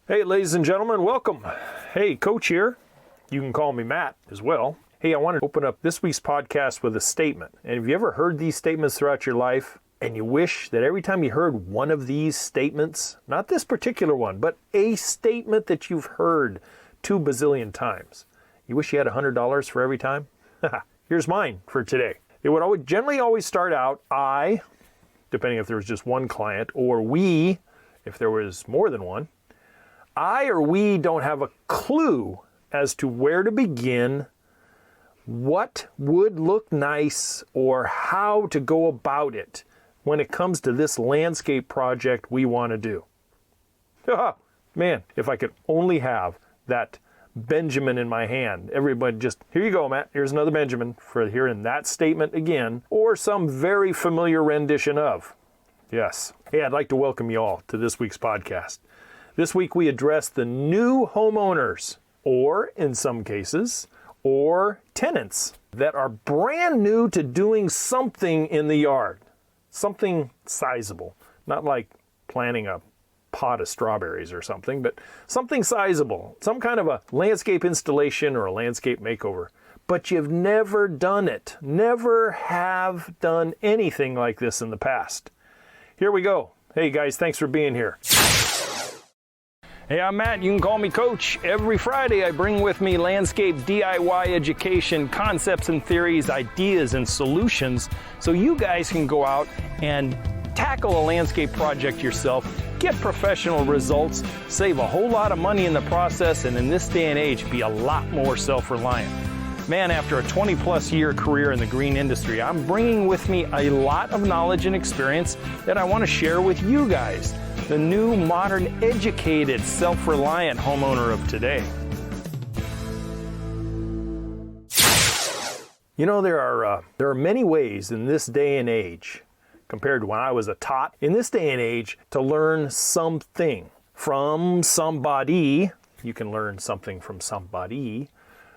Hey, ladies and gentlemen, welcome. Hey, Coach here. You can call me Matt as well. Hey, I want to open up this week's podcast with a statement. And have you ever heard these statements throughout your life and you wish that every time you heard one of these statements, not this particular one, but a statement that you've heard 2 bazillion times, you wish you had $100 for every time? Here's mine for today. It would generally always start out, I, depending if there was just one client, or we, if there was more than one. I or we don't have a clue as to where to begin, what would look nice, or how to go about it when it comes to this landscape project we want to do. Man, if I could only have that Benjamin in my hand. Everybody just, here you go, Matt. Here's another Benjamin for hearing that statement again, or some very familiar rendition of. Yes. Hey, I'd like to welcome you all to this week's podcast. This week we address the new homeowners, or in some cases, or tenants that are brand new to doing something in the yard. Something sizable. Not like planting a pot of strawberries or something, but something sizable. Some kind of a landscape installation or a landscape makeover. But you've never done it. Never have done anything like this in the past. Here we go. Hey guys, thanks for being here. Hey, I'm Matt. You can call me Coach. Every Friday, I bring with me landscape DIY education, concepts and theories, ideas and solutions, so you guys can go out and tackle a landscape project yourself, get professional results, save a whole lot of money in the process, and in this day and age, be a lot more self-reliant. Man, after a 20-plus year career in the green industry, I'm bringing with me a lot of knowledge and experience that I want to share with you guys, the new, modern, educated, self-reliant homeowner of today. You know, there are many ways in this day and age, compared to when I was a tot, in this day and age, to learn something from somebody. You can learn something from somebody,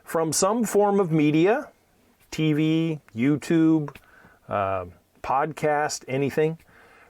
from some form of media, TV, YouTube, podcast, anything,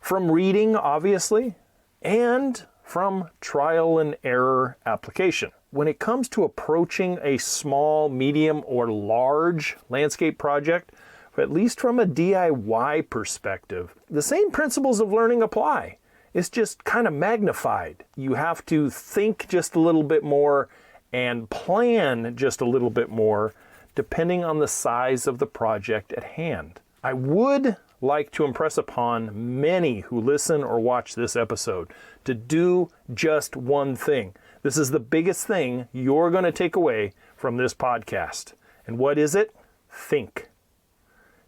from reading, obviously, and from trial and error application. When it comes to approaching a small, medium, or large landscape project, at least from a DIY perspective, the same principles of learning apply. It's just kind of magnified. You have to think just a little bit more and plan just a little bit more, depending on the size of the project at hand. I would like to impress upon many who listen or watch this episode to do just one thing. This is the biggest thing you're going to take away from this podcast. And what is it? Think.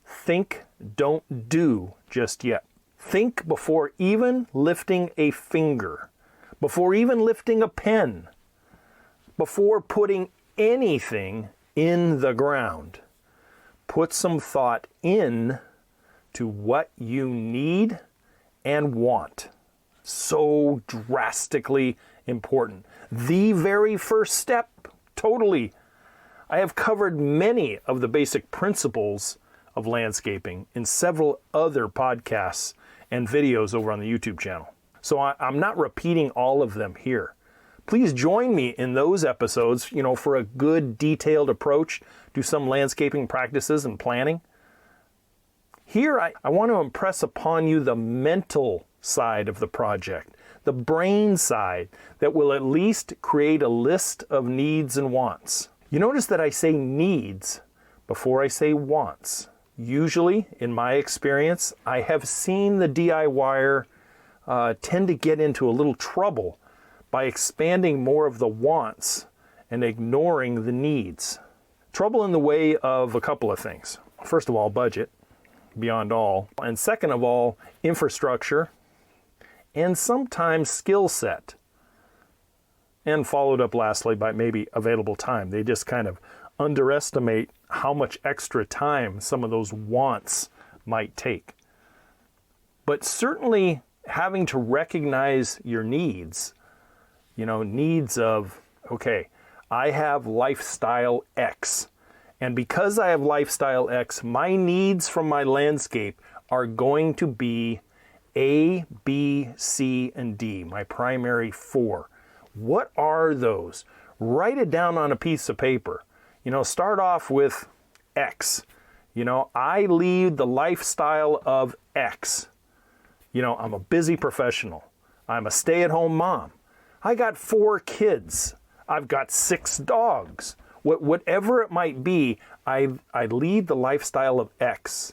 Think, don't do just yet. Think before even lifting a finger, before even lifting a pen, before putting anything in the ground. Put some thought in to what you need and want. So drastically important. The very first step, totally. I have covered many of the basic principles of landscaping in several other podcasts and videos over on the YouTube channel. So I'm not repeating all of them here. Please join me in those episodes, for a good detailed approach to some landscaping practices and planning. Here, I want to impress upon you the mental side of the project, the brain side that will at least create a list of needs and wants. You notice that I say needs before I say wants. Usually, in my experience, I have seen the DIYer tend to get into a little trouble by expanding more of the wants and ignoring the needs. Trouble in the way of a couple of things. First of all, budget, beyond all. And second of all, infrastructure, and sometimes skill set. And followed up lastly by maybe available time. They just kind of underestimate how much extra time some of those wants might take. But certainly having to recognize your needs, needs of, okay, I have lifestyle X. And because I have lifestyle X, my needs from my landscape are going to be A, B, C, and D, my primary 4. What are those? Write it down on a piece of paper. Start off with X. I lead the lifestyle of X. I'm a busy professional. I'm a stay-at-home mom. I got 4 kids. I've got 6 dogs. Whatever it might be, I lead the lifestyle of X.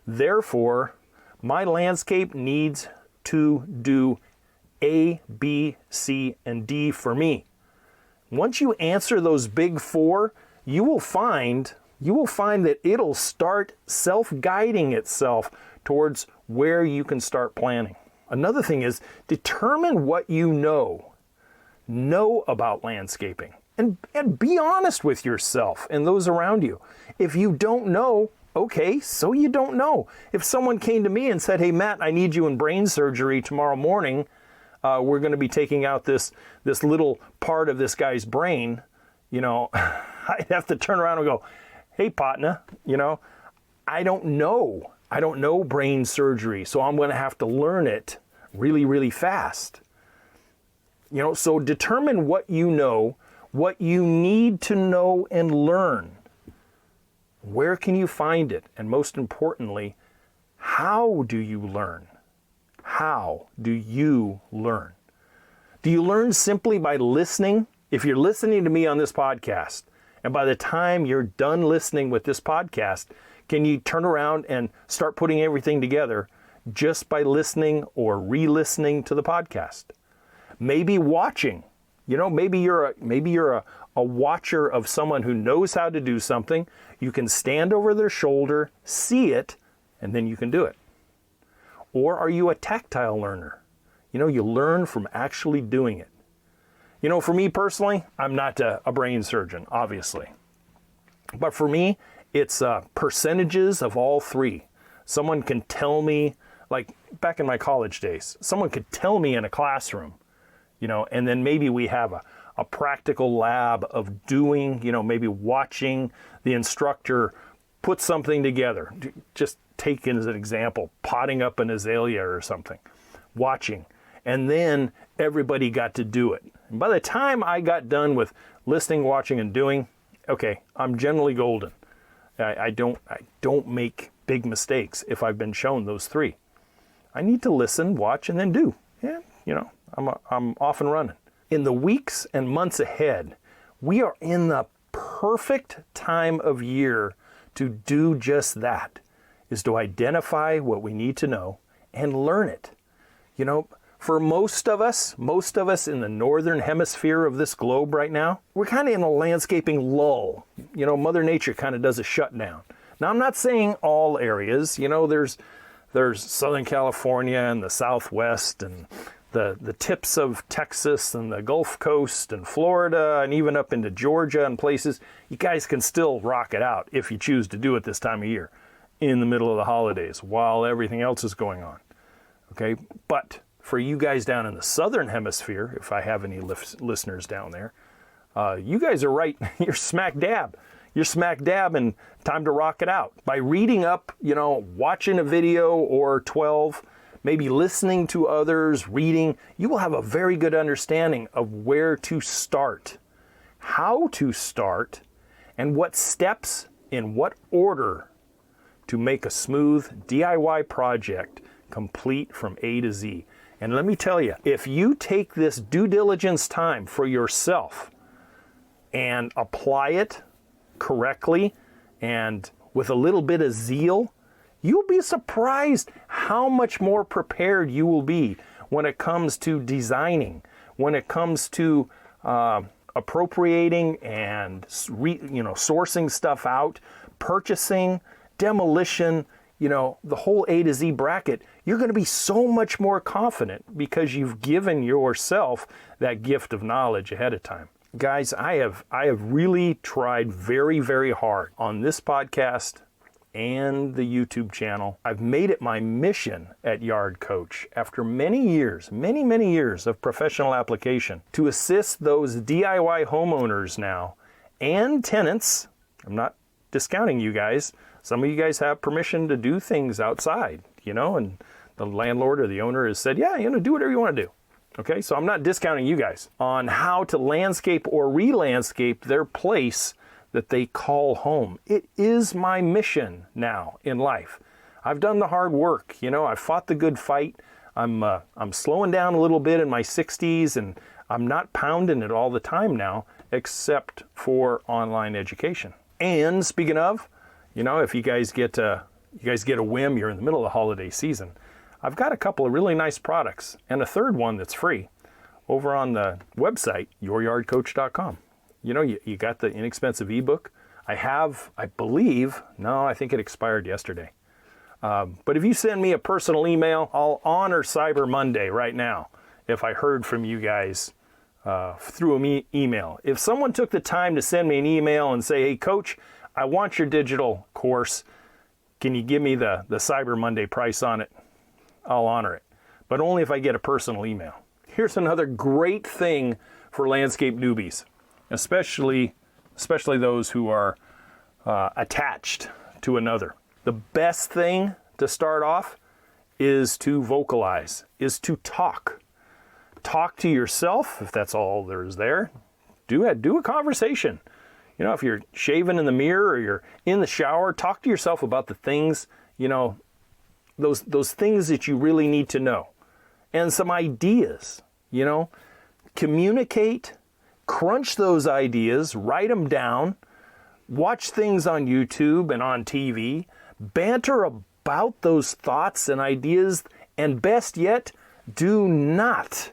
Therefore, my landscape needs to do A, B, C, and D for me. Once you answer those big 4, you will find that it'll start self-guiding itself towards where you can start planning. Another thing is determine what you know about landscaping and be honest with yourself and those around you. If you don't know, okay, so you don't know. If someone came to me and said, hey, Matt, I need you in brain surgery tomorrow morning, we're going to be taking out this little part of this guy's brain, I'd have to turn around and go, hey, partner, I don't know brain surgery, so I'm going to have to learn it really, really fast. So determine what you know, what you need to know and learn. Where can you find it? And most importantly, how do you learn? How do you learn? Do you learn simply by listening? If you're listening to me on this podcast, and by the time you're done listening with this podcast, can you turn around and start putting everything together just by listening or re-listening to the podcast? Maybe watching. Maybe you're a watcher of someone who knows how to do something. You can stand over their shoulder, see it, and then you can do it. Or are you a tactile learner? You learn from actually doing it. For me personally, I'm not a brain surgeon, obviously. But for me, it's percentages of all 3. Someone can tell me, like back in my college days, someone could tell me in a classroom, and then maybe we have a practical lab of doing, maybe watching the instructor put something together. Just take as an example, potting up an azalea or something, watching. And then everybody got to do it. And by the time I got done with listening, watching, and doing, okay, I'm generally golden. I don't make big mistakes if I've been shown those 3. I need to listen, watch, and then do. Yeah, I'm off and running. In the weeks and months ahead, we are in the perfect time of year to do just that, is to identify what we need to know and learn it. For most of us in the northern hemisphere of this globe right now, we're kind of in a landscaping lull. Mother Nature kind of does a shutdown. Now, I'm not saying all areas. There's Southern California and the Southwest and the tips of Texas and the Gulf Coast and Florida and even up into Georgia and places. You guys can still rock it out if you choose to do it this time of year in the middle of the holidays while everything else is going on. Okay, but for you guys down in the southern hemisphere, if I have any listeners down there, you guys are right. You're smack dab. You're smack dab and time to rock it out. By reading up, watching a video or 12, maybe listening to others, reading, you will have a very good understanding of where to start, how to start, and what steps in what order to make a smooth DIY project complete from A to Z. And let me tell you, if you take this due diligence time for yourself and apply it correctly and with a little bit of zeal, you'll be surprised how much more prepared you will be when it comes to designing, when it comes to appropriating and sourcing stuff out, purchasing, demolition, the whole A to Z bracket. You're going to be so much more confident because you've given yourself that gift of knowledge ahead of time. Guys, I have really tried very, very hard on this podcast and the YouTube channel. I've made it my mission at Yard Coach, after many years of professional application, to assist those DIY homeowners now and tenants. I'm not discounting you guys. Some of you guys have permission to do things outside, and the landlord or the owner has said, yeah, do whatever you want to do. Okay, so I'm not discounting you guys on how to landscape or re-landscape their place that they call home. It is my mission now in life. I've done the hard work, I've fought the good fight. I'm slowing down a little bit in my 60s, and I'm not pounding it all the time now, except for online education. And speaking of, if you guys get a whim, you're in the middle of the holiday season, I've got a couple of really nice products and a third one that's free over on the website, youryardcoach.com. You got the inexpensive ebook. I think it expired yesterday. But if you send me a personal email, I'll honor Cyber Monday right now if I heard from you guys through an email. If someone took the time to send me an email and say, hey, Coach, I want your digital course. Can you give me the Cyber Monday price on it? I'll honor it, but only if I get a personal email. Here's another great thing for landscape newbies, especially those who are attached to another. The best thing to start off is to vocalize, is to talk. Talk to yourself, if that's all there is there. Do a conversation. If you're shaving in the mirror or you're in the shower, talk to yourself about the things, those things that you really need to know. And some ideas, communicate, crunch those ideas, write them down, watch things on YouTube and on TV, banter about those thoughts and ideas, and best yet, do not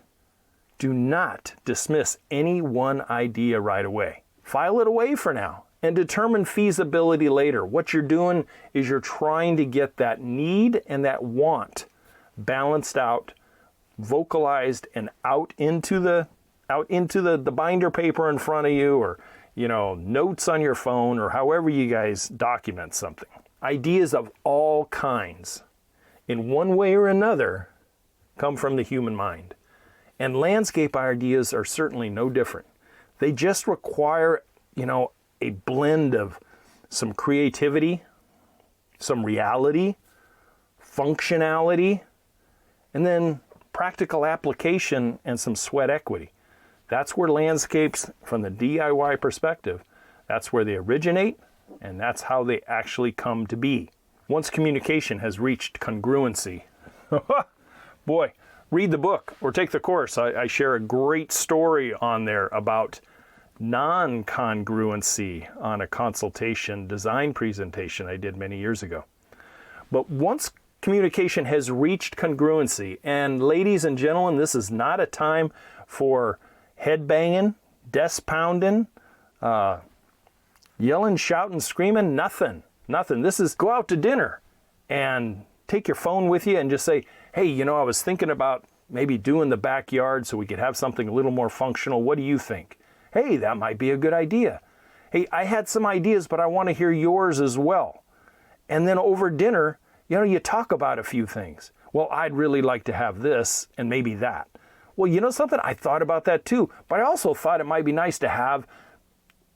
dismiss any one idea right away. File it away for now and determine feasibility later. What you're doing is you're trying to get that need and that want balanced out, vocalized, and out into the binder paper in front of you, or notes on your phone, or however you guys document something. Ideas of all kinds, in one way or another, come from the human mind. And landscape ideas are certainly no different. They just require, a blend of some creativity, some reality, functionality, and then practical application and some sweat equity. That's where landscapes, from the DIY perspective, that's where they originate, and that's how they actually come to be. Once communication has reached congruency, boy, read the book or take the course. I share a great story on there about non-congruency on a consultation design presentation I did many years ago. But once communication has reached congruency, and ladies and gentlemen, this is not a time for head banging, desk pounding, yelling, shouting, screaming, nothing. This is go out to dinner and take your phone with you and just say, hey, I was thinking about maybe doing the backyard so we could have something a little more functional. What do you think? Hey, that might be a good idea. Hey, I had some ideas, but I want to hear yours as well. And then over dinner, you talk about a few things. Well, I'd really like to have this and maybe that. Well, something? I thought about that too, but I also thought it might be nice to have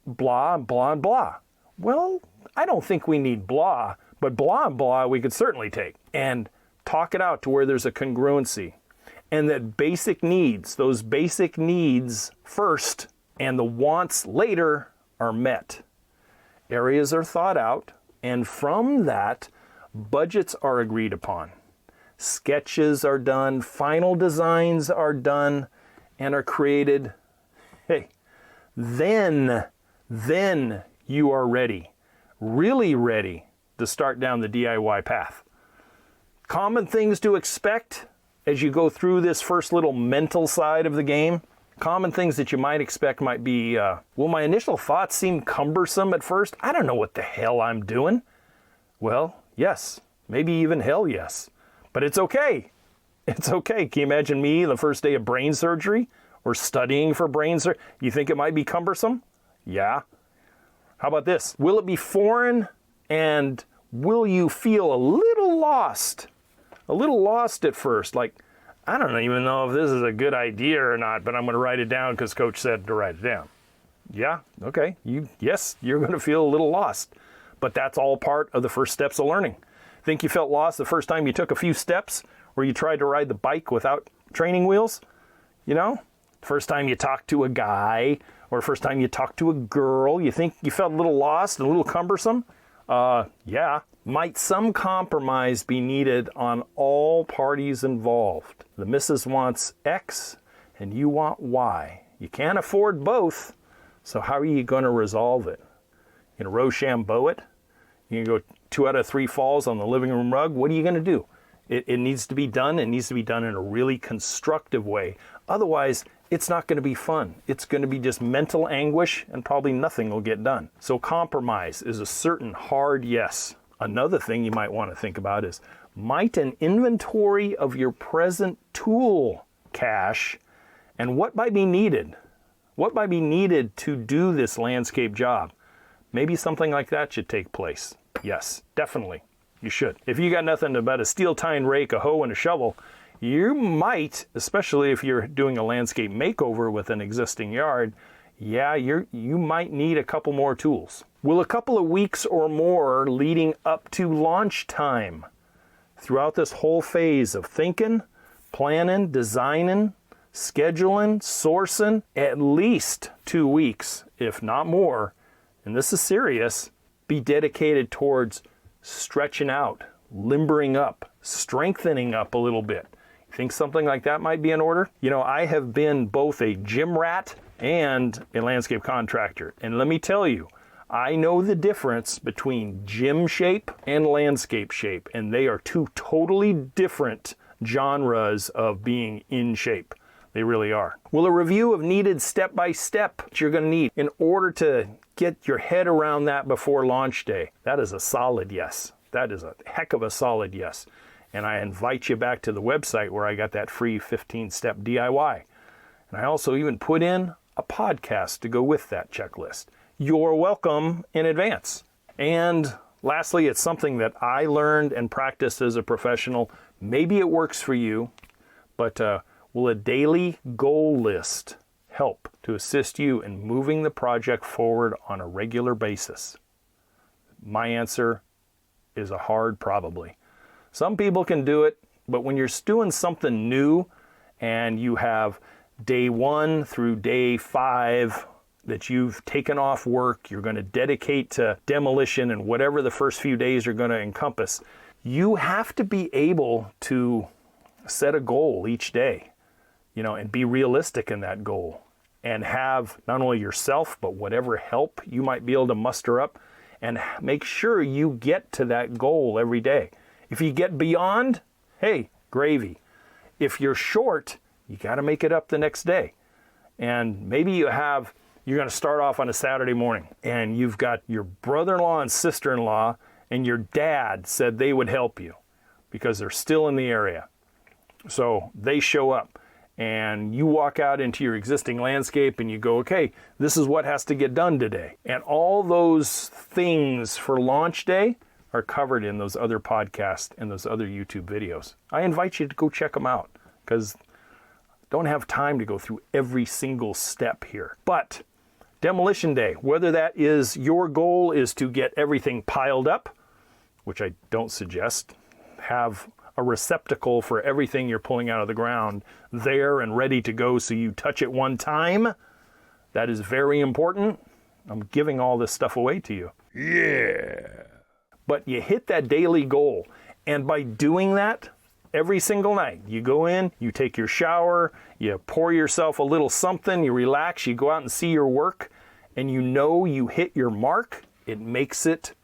blah and blah and blah. Well, I don't think we need blah, but blah and blah we could certainly take. And talk it out to where there's a congruency. And that those basic needs first and the wants later are met. Areas are thought out, and from that, budgets are agreed upon. Sketches are done, final designs are done, and are created. Hey, then you are ready, really ready to start down the DIY path. Common things to expect as you go through this first little mental side of the game. Common things that you might expect might be, will my initial thoughts seem cumbersome at first? I don't know what the hell I'm doing. Well, yes, maybe even hell yes. But it's okay. It's okay. Can you imagine me the first day of brain surgery or studying for brain surgery? You think it might be cumbersome? Yeah. How about this? Will it be foreign, and will you feel a little lost? A little lost at first, like, I don't even know if this is a good idea or not, but I'm going to write it down because Coach said to write it down. Yeah, okay. Yes, you're going to feel a little lost, but that's all part of the first steps of learning. Think you felt lost the first time you took a few steps or you tried to ride the bike without training wheels? You know, first time you talk to a guy or first time you talk to a girl, you think you felt a little lost and a little cumbersome? Yeah. Might some compromise be needed on all parties involved? The missus wants X and you want Y. You can't afford both, so how are you going to resolve it? You going to Rochambeau it? You going to go 2 out of 3 falls on the living room rug? What are you going to do? It needs to be done. It needs to be done in a really constructive way. Otherwise, it's not going to be fun. It's going to be just mental anguish and probably nothing will get done. So compromise is a certain hard yes. Another thing you might want to think about is, might an inventory of your present tool cache and what might be needed? What might be needed to do this landscape job? Maybe something like that should take place. Yes, definitely. You should. If you got nothing but a steel tine rake, a hoe, and a shovel, you might, especially if you're doing a landscape makeover with an existing yard, yeah, you might need a couple more tools. Will a couple of weeks or more leading up to launch time, throughout this whole phase of thinking, planning, designing, scheduling, sourcing, at least 2 weeks, if not more, and this is serious, be dedicated towards stretching out, limbering up, strengthening up a little bit. You think something like that might be in order? You know, I have been both a gym rat and a landscape contractor. And let me tell you, I know the difference between gym shape and landscape shape. And they are 2 totally different genres of being in shape. They really are. Well, a review of needed step-by-step that you're going to need in order to get your head around that before launch day. That is a solid yes. That is a heck of a solid yes. And I invite you back to the website where I got that free 15-step DIY. And I also even put in a podcast to go with that checklist. You're welcome in advance. And lastly, it's something that I learned and practiced as a professional. Maybe it works for you, but will a daily goal list help to assist you in moving the project forward on a regular basis? My answer is a hard probably. Some people can do it, but when you're doing something new and you have day 1 through day 5 that you've taken off work, you're going to dedicate to demolition and whatever the first few days are going to encompass, you have to be able to set a goal each day, you know, and be realistic in that goal and have not only yourself, but whatever help you might be able to muster up and make sure you get to that goal every day. If you get beyond, hey, gravy. If you're short, you got to make it up the next day. And maybe you're going to start off on a Saturday morning and you've got your brother-in-law and sister-in-law and your dad said they would help you because they're still in the area. So they show up and you walk out into your existing landscape and you go, okay, this is what has to get done today. And all those things for launch day are covered in those other podcasts and those other YouTube videos. I invite you to go check them out because I don't have time to go through every single step here. But demolition day, whether that is your goal is to get everything piled up, which I don't suggest, have a receptacle for everything you're pulling out of the ground there and ready to go so you touch it one time. That is very important. I'm giving all this stuff away to you. Yeah. But you hit that daily goal. And by doing that every single night, you go in, you take your shower, you pour yourself a little something, you relax, you go out and see your work, and you know you hit your mark, it makes it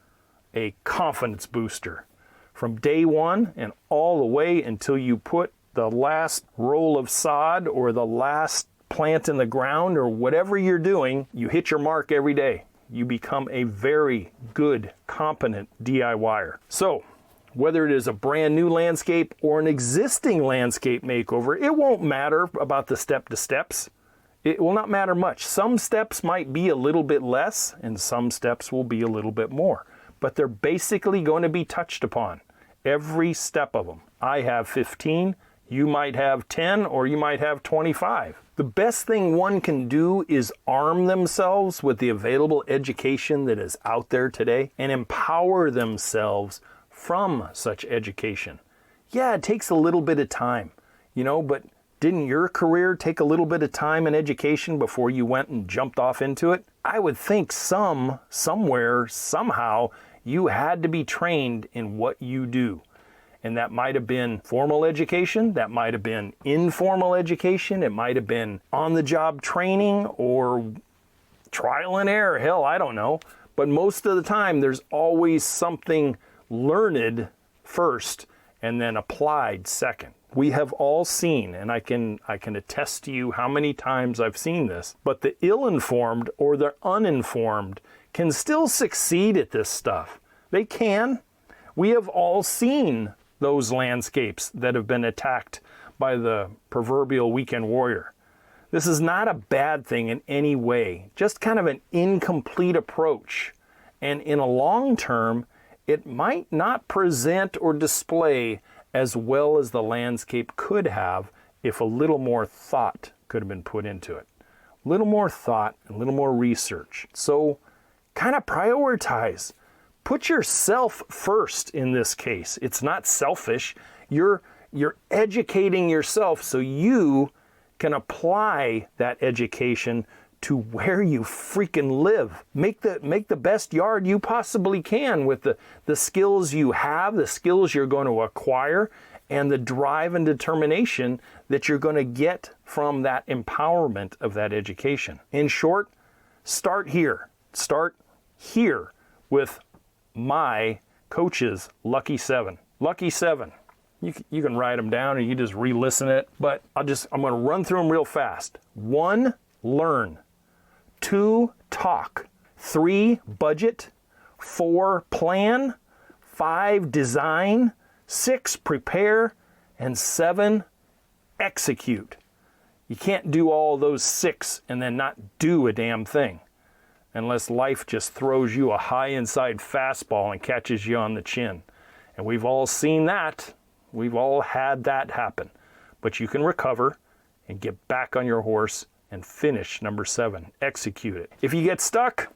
a confidence booster. From day 1 and all the way until you put the last roll of sod or the last plant in the ground or whatever you're doing, you hit your mark every day. You become a very good, competent DIYer. So, whether it is a brand new landscape or an existing landscape makeover, it won't matter about the steps. It will not matter much. Some steps might be a little bit less and some steps will be a little bit more. But they're basically going to be touched upon. Every step of them. I have 15, you might have 10, or you might have 25. The best thing one can do is arm themselves with the available education that is out there today and empower themselves from such education. Yeah, it takes a little bit of time, but Didn't your career take a little bit of time and education before you went and jumped off into it? I would think somewhere, somehow, you had to be trained in what you do. And that might have been formal education, that might have been informal education, it might have been on-the-job training or trial and error, hell, I don't know. But most of the time, there's always something learned first and then applied second. We have all seen, and I can attest to you how many times I've seen this, but the ill-informed or the uninformed can still succeed at this stuff. They can. We have all seen those landscapes that have been attacked by the proverbial weekend warrior. This is not a bad thing in any way, just kind of an incomplete approach. And in a long term, it might not present or display as well as the landscape could have if a little more thought could have been put into it. A little more thought, a little more research. So kind of prioritize. Put yourself first in this case. It's not selfish. You're educating yourself so you can apply that education to where you freaking live. Make the best yard you possibly can with the skills you have, the skills you're going to acquire, and the drive and determination that you're going to get from that empowerment of that education. In short, start here. Start here with my coach's Lucky 7. Lucky 7. You can write them down and you just re-listen it, but I'm going to run through them real fast. 1, learn. 2, talk. 3, budget. 4, plan. 5, design. 6, prepare. And 7, execute. You can't do all those 6 and then not do a damn thing, unless life just throws you a high inside fastball and catches you on the chin. And we've all seen that. We've all had that happen. But you can recover and get back on your horse and finish number 7. Execute it. If you get stuck,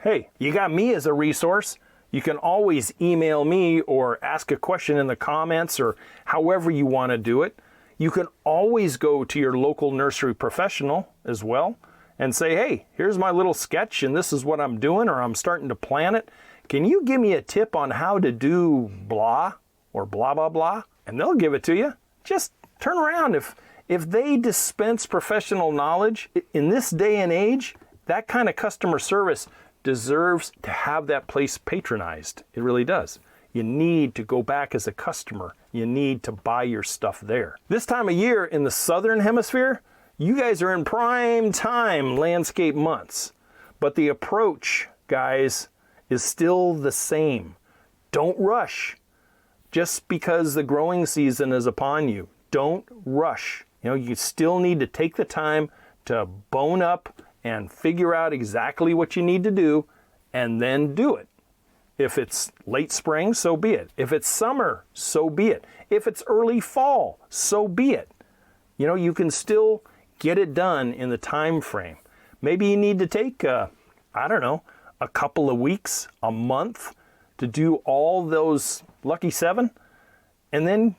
hey, you got me as a resource. You can always email me or ask a question in the comments or however you want to do it. You can always go to your local nursery professional as well and say, hey, here's my little sketch and this is what I'm doing, or I'm starting to plan it. Can you give me a tip on how to do blah or blah, blah, blah? And they'll give it to you. Just turn around. If they dispense professional knowledge in this day and age, that kind of customer service deserves to have that place patronized. It really does. You need to go back as a customer. You need to buy your stuff there. This time of year in the Southern Hemisphere, you guys are in prime time landscape months. But the approach, guys, is still the same. Don't rush. Just because the growing season is upon you, don't rush. You still need to take the time to bone up and figure out exactly what you need to do and then do it. If it's late spring, so be it. If it's summer, so be it. If it's early fall, so be it. You can still get it done in the time frame. Maybe you need to take, a couple of weeks, a month to do all those Lucky 7 and then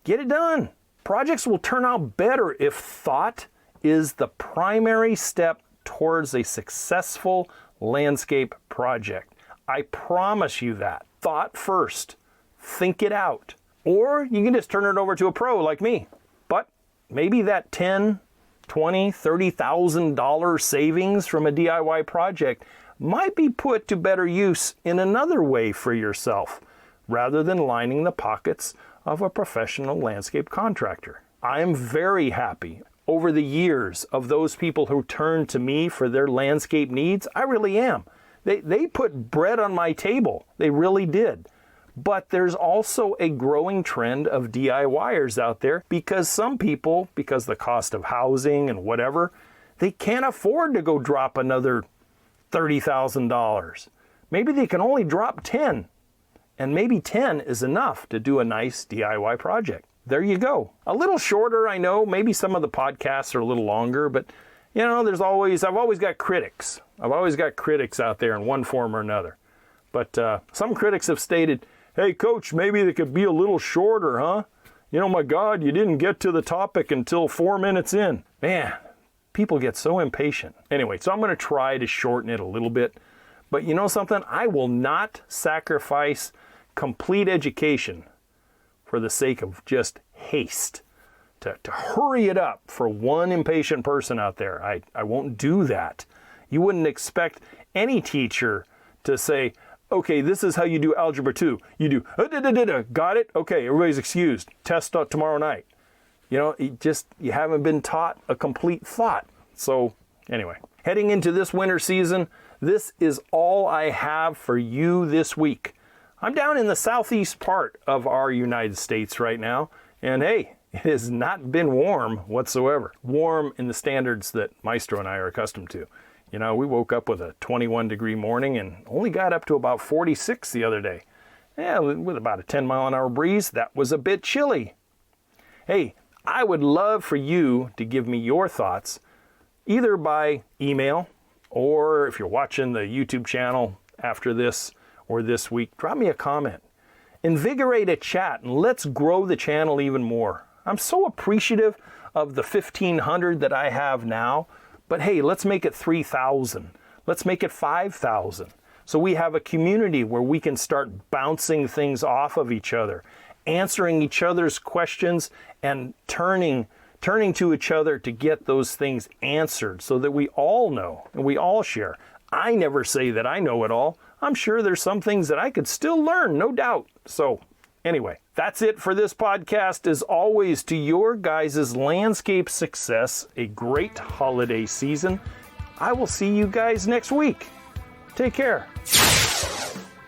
get it done. Projects will turn out better if thought is the primary step towards a successful landscape project. I promise you that. Thought first. Think it out. Or you can just turn it over to a pro like me. But maybe that $10,000, $20,000, $30,000 savings from a DIY project might be put to better use in another way for yourself, rather than lining the pockets of a professional landscape contractor. I am very happy over the years of those people who turned to me for their landscape needs. I really am. They put bread on my table. They really did. But there's also a growing trend of DIYers out there because some people, because the cost of housing and whatever, they can't afford to go drop another $30,000. Maybe they can only drop 10. And maybe 10 is enough to do a nice DIY project. There you go. A little shorter, I know. Maybe some of the podcasts are a little longer, but I've always got critics. I've always got critics out there in one form or another. But some critics have stated, hey, Coach, maybe they could be a little shorter, huh? My God, you didn't get to the topic until 4 minutes in. Man, people get so impatient. Anyway, so I'm going to try to shorten it a little bit. But you know something? I will not sacrifice complete education for the sake of just haste. To hurry it up for one impatient person out there. I won't do that. You wouldn't expect any teacher to say, okay, this is how you do Algebra 2. You do, got it? Okay, everybody's excused. Test tomorrow night. You haven't been taught a complete thought. So anyway, heading into this winter season, this is all I have for you this week. I'm down in the southeast part of our United States right now, and hey, it has not been warm whatsoever. Warm in the standards that Maestro and I are accustomed to. We woke up with a 21-degree morning and only got up to about 46 the other day. Yeah, with about a 10-mile-an-hour breeze, that was a bit chilly. Hey, I would love for you to give me your thoughts, either by email, or if you're watching the YouTube channel after this or this week, drop me a comment. Invigorate a chat and let's grow the channel even more. I'm so appreciative of the 1,500 that I have now, but hey, let's make it 3,000. Let's make it 5,000. So we have a community where we can start bouncing things off of each other, answering each other's questions and turning to each other to get those things answered so that we all know and we all share. I never say that I know it all. I'm sure there's some things that I could still learn, no doubt. So anyway, that's it for this podcast. As always, to your guys' landscape success, a great holiday season. I will see you guys next week. Take care.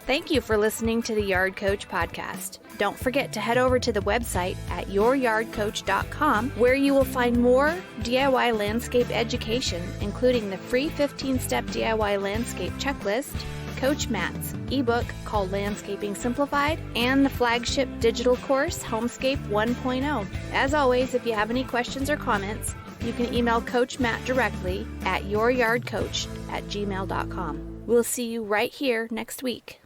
Thank you for listening to the Yard Coach podcast. Don't forget to head over to the website at youryardcoach.com, where you will find more DIY landscape education, including the free 15-step DIY landscape checklist, Coach Matt's ebook called Landscaping Simplified, and the flagship digital course, Homescape 1.0. As always, if you have any questions or comments, you can email Coach Matt directly at youryardcoach@gmail.com. We'll see you right here next week.